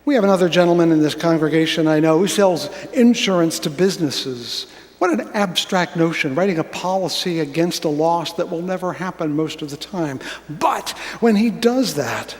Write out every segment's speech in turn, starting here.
We have another gentleman in this congregation I know who sells insurance to businesses. What an abstract notion, writing a policy against a loss that will never happen most of the time. But when he does that,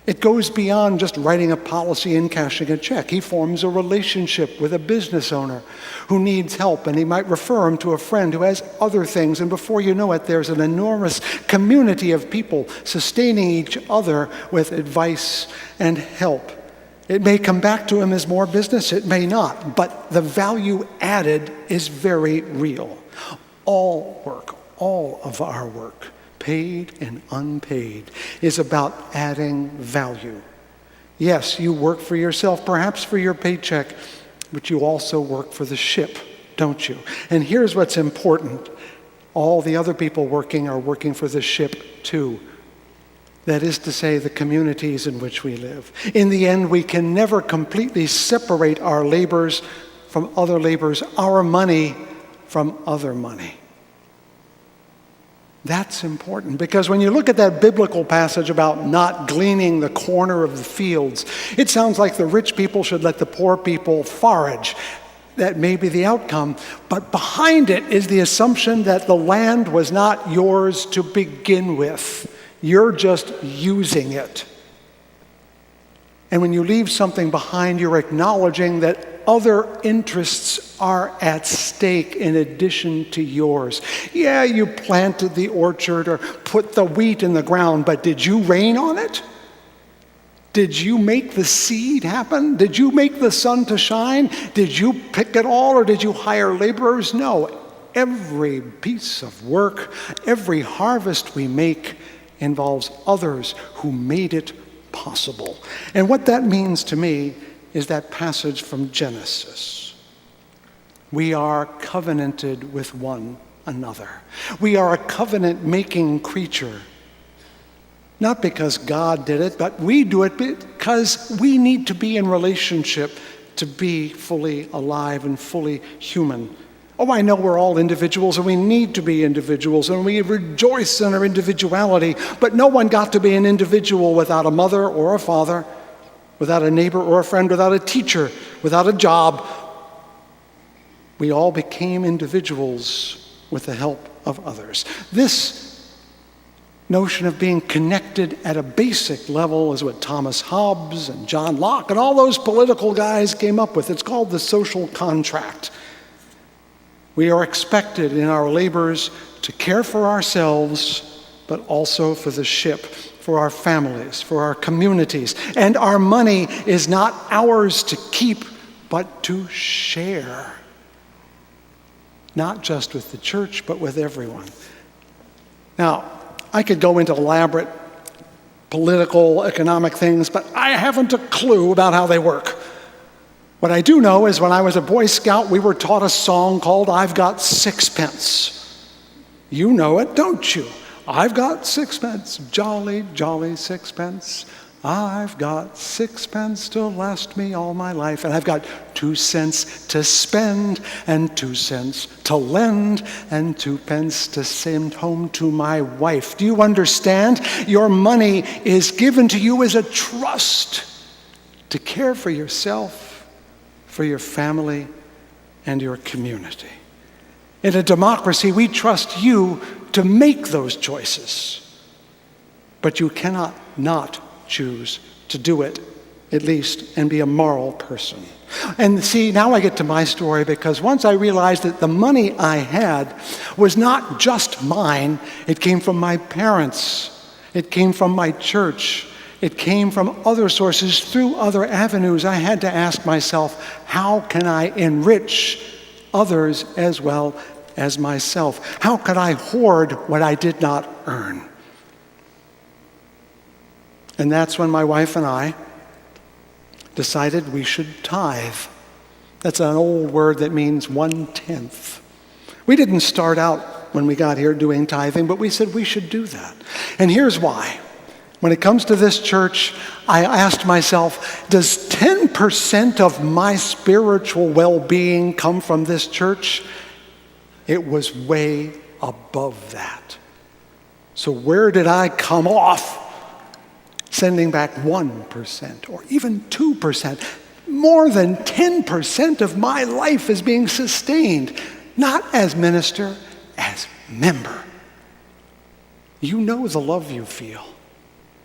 it goes beyond just writing a policy and cashing a check. He forms a relationship with a business owner who needs help, and he might refer him to a friend who has other things, and before you know it, there's an enormous community of people sustaining each other with advice and help. It may come back to him as more business, it may not, but the value added is very real. All work, all of our work, paid and unpaid, is about adding value. Yes, you work for yourself, perhaps for your paycheck, but you also work for the ship, don't you? And here's what's important. All the other people working are working for the ship too. That is to say, the communities in which we live. In the end, we can never completely separate our labors from other labors, our money from other money. That's important, because when you look at that biblical passage about not gleaning the corner of the fields, it sounds like the rich people should let the poor people forage. That may be the outcome, but behind it is the assumption that the land was not yours to begin with. You're just using it. And when you leave something behind, you're acknowledging that other interests are at stake in addition to yours. Yeah, you planted the orchard or put the wheat in the ground, but did you rain on it? Did you make the seed happen? Did you make the sun to shine? Did you pick it all, or did you hire laborers? No. Every piece of work, every harvest we make involves others who made it possible. And what that means to me is that passage from Genesis. We are covenanted with one another. We are a covenant-making creature. Not because God did it, but we do it because we need to be in relationship to be fully alive and fully human. Oh, I know we're all individuals, and we need to be individuals, and we rejoice in our individuality, but no one got to be an individual without a mother or a father, without a neighbor or a friend, without a teacher, without a job. We all became individuals with the help of others. This notion of being connected at a basic level is what Thomas Hobbes and John Locke and all those political guys came up with. It's called the social contract. We are expected in our labors to care for ourselves, but also for the ship, for our families, for our communities. And our money is not ours to keep, but to share. Not just with the church, but with everyone. Now, I could go into elaborate political, economic things, but I haven't a clue about how they work. What I do know is when I was a Boy Scout, we were taught a song called I've Got Sixpence. You know it, don't you? I've got sixpence, jolly, jolly sixpence. I've got sixpence to last me all my life. And I've got 2 cents to spend and 2 cents to lend and 2 pence to send home to my wife. Do you understand? Your money is given to you as a trust to care for yourself, for your family, and your community. In a democracy, we trust you to make those choices. But you cannot not choose to do it, at least, and be a moral person. And see, now I get to my story, because once I realized that the money I had was not just mine, it came from my parents, it came from my church, it came from other sources through other avenues. I had to ask myself, how can I enrich others as well as myself? How could I hoard what I did not earn? And that's when my wife and I decided we should tithe. That's an old word that means 1/10. We didn't start out when we got here doing tithing, but we said we should do that. And here's why. When it comes to this church, I asked myself, does 10% of my spiritual well-being come from this church? It was way above that. So where did I come off? sending back 1% or even 2%. More than 10% of my life is being sustained, not as minister, as member. You know the love you feel.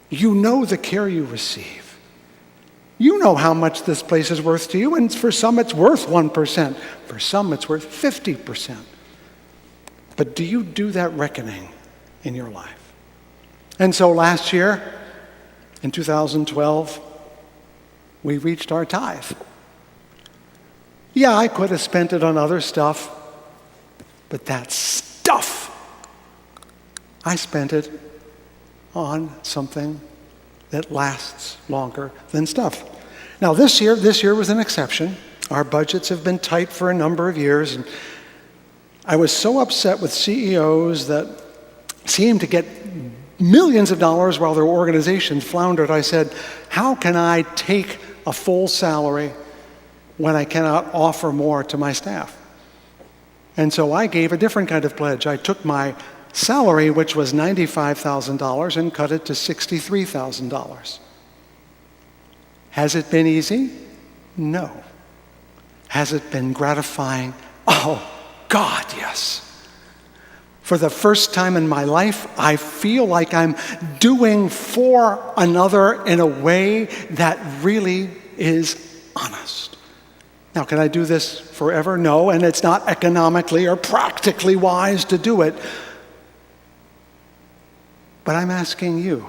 You know the care you receive. You know how much this place is worth to you, and for some it's worth 1%. For some it's worth 50%. But do you do that reckoning in your life? And so last year, in 2012, we reached our tithe. Yeah, I could have spent it on other stuff, but that stuff, I spent it on something that lasts longer than stuff. Now this year was an exception. Our budgets have been tight for a number of years, and I was so upset with CEOs that seemed to get millions of dollars while their organizations floundered. I said, how can I take a full salary when I cannot offer more to my staff? And so I gave a different kind of pledge. I took my salary, which was $95,000, and cut it to $63,000. Has it been easy? No. Has it been gratifying? Oh, God, yes. For the first time in my life, I feel like I'm doing for another in a way that really is honest. Now, can I do this forever? No, and it's not economically or practically wise to do it. But I'm asking you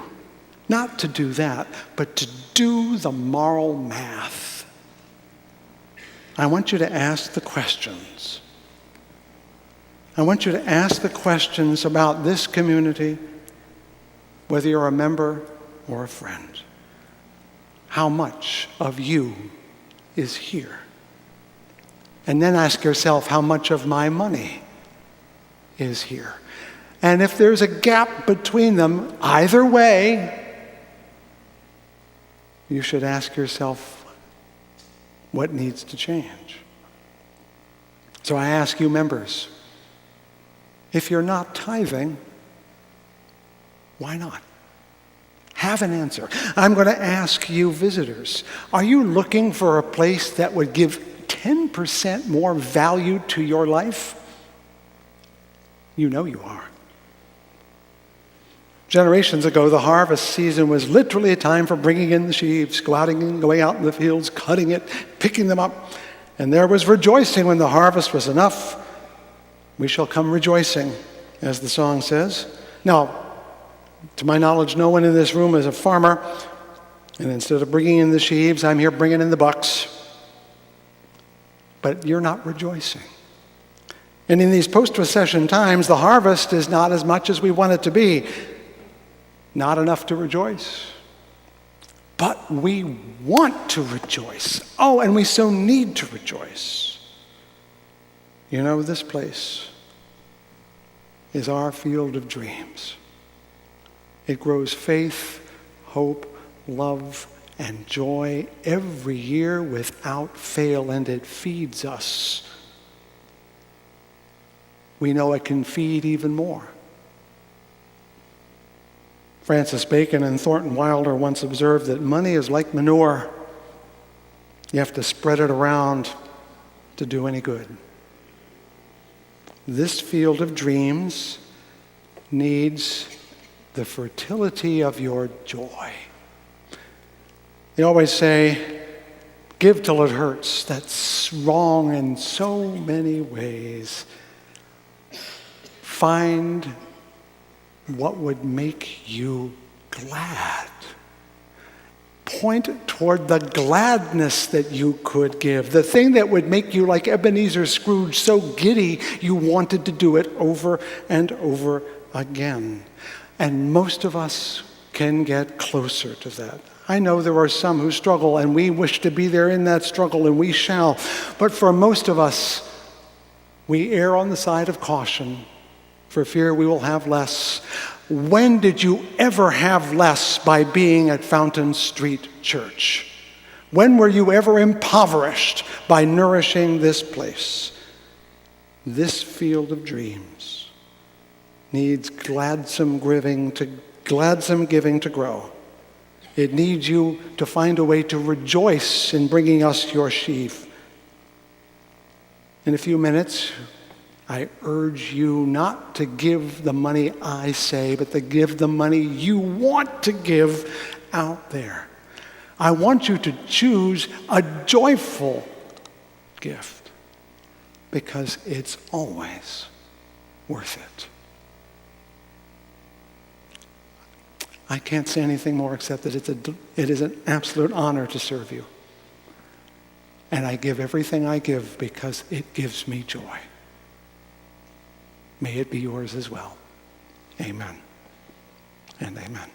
not to do that, but to do the moral math. I want you to ask the questions. I want you to ask the questions about this community, whether you're a member or a friend. How much of you is here? And then ask yourself, how much of my money is here? And if there's a gap between them, either way, you should ask yourself what needs to change. So I ask you, members, if you're not tithing, why not? Have an answer. I'm going to ask you, visitors, are you looking for a place that would give 10% more value to your life? You know you are. Generations ago, the harvest season was literally a time for bringing in the sheaves, going out in the fields, cutting it, picking them up. And there was rejoicing when the harvest was enough. We shall come rejoicing, as the song says. Now, to my knowledge, no one in this room is a farmer. And instead of bringing in the sheaves, I'm here bringing in the bucks. But you're not rejoicing. And in these post-recession times, the harvest is not as much as we want it to be. Not enough to rejoice. But we want to rejoice. Oh, and we so need to rejoice. You know, this place is our field of dreams. It grows faith, hope, love, and joy every year without fail, and it feeds us. We know it can feed even more. Francis Bacon and Thornton Wilder once observed that money is like manure. You have to spread it around to do any good. This field of dreams needs the fertility of your joy. They always say, give till it hurts. That's wrong in so many ways. Find what would make you glad. Point toward the gladness that you could give, the thing that would make you like Ebenezer Scrooge, so giddy you wanted to do it over and over again. And most of us can get closer to that. I know there are some who struggle, and we wish to be there in that struggle, and we shall. But for most of us, we err on the side of caution for fear we will have less. When did you ever have less by being at Fountain Street Church? When were you ever impoverished by nourishing this place? This field of dreams needs gladsome giving to grow. It needs you to find a way to rejoice in bringing us your sheaf. In a few minutes, I urge you not to give the money I say, but to give the money you want to give out there. I want you to choose a joyful gift because it's always worth it. I can't say anything more except that it is an absolute honor to serve you. And I give everything I give because it gives me joy. May it be yours as well. Amen and amen.